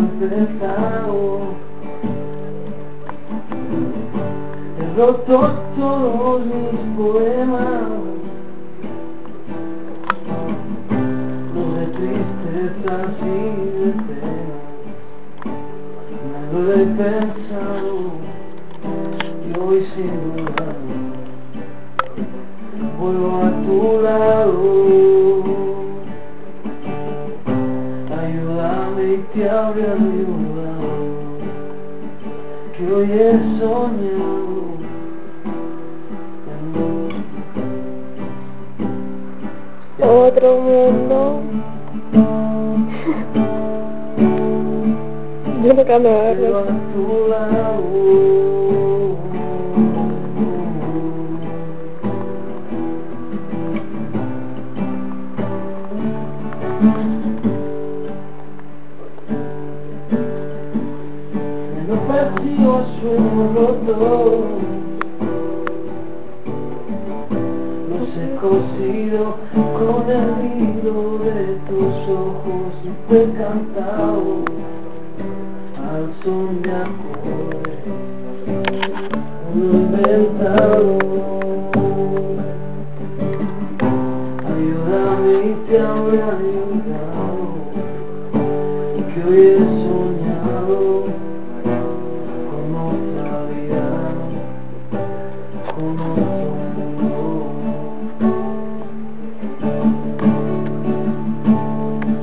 empezado. He roto todos mis poemas, los de tristezas y de penas. Me lo he pensado y hoy sin dudar vuelvo a tu lado. Ayúdame y te habré ayudado, que hoy he soñado otro mundo. Yo nunca me pero agarro. a tu lado. No persigo sueños rotos, los he cosido con el hilo de tus ojos y te he cantado al son de acordes, lo he inventado. Ayúdame y te habré ayudado, que hoy he soñado con otra vida, con otro mundo,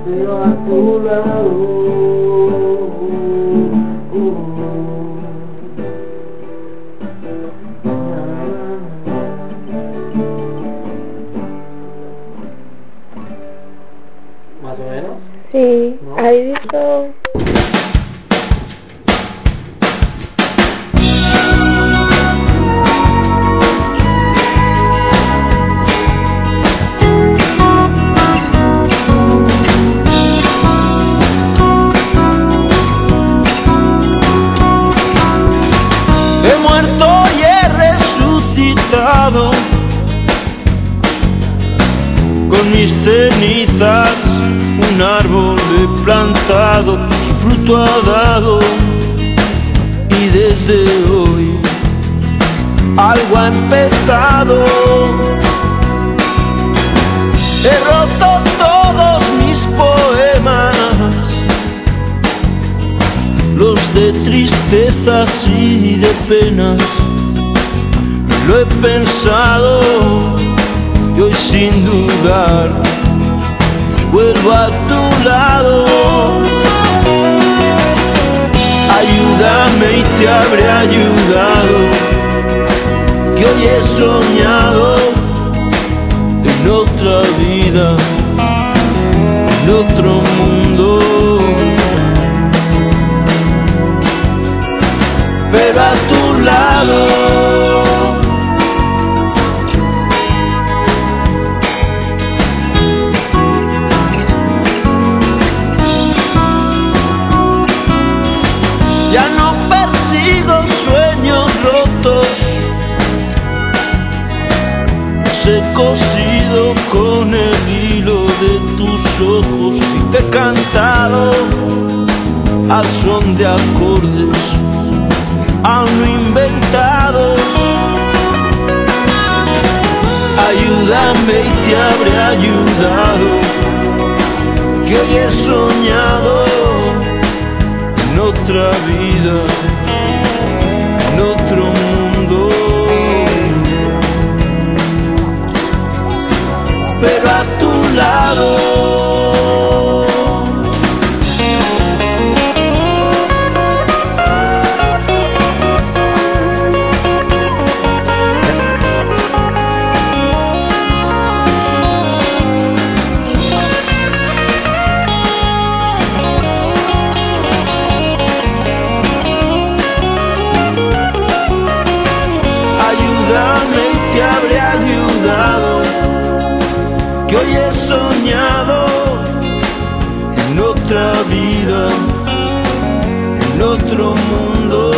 pero a tu lado. ¿Más o menos? Sí, ¿No? ¿has visto? He muerto y he resucitado, con mis cenizas un árbol he plantado, su fruto ha dado, y desde hoy algo ha empezado. He roto todos mis poemas, los de tristezas y de penas. Lo he pensado y hoy sin dudar vuelvo a tu lado. Ayúdame y te habré ayudado, que hoy he soñado en otra vida, en otro mundo, pero a tu lado. Ya no persigo sueños rotos, los he cosido con el hilo de tus ojos y te he cantado al son de acordes aún no inventados. Ayúdame y te habré ayudado, que hoy he soñado en otra vida, en otro mundo, pero a tu lado. Ayúdame y te habré ayudado, que hoy he soñado en otra vida, en otro mundo.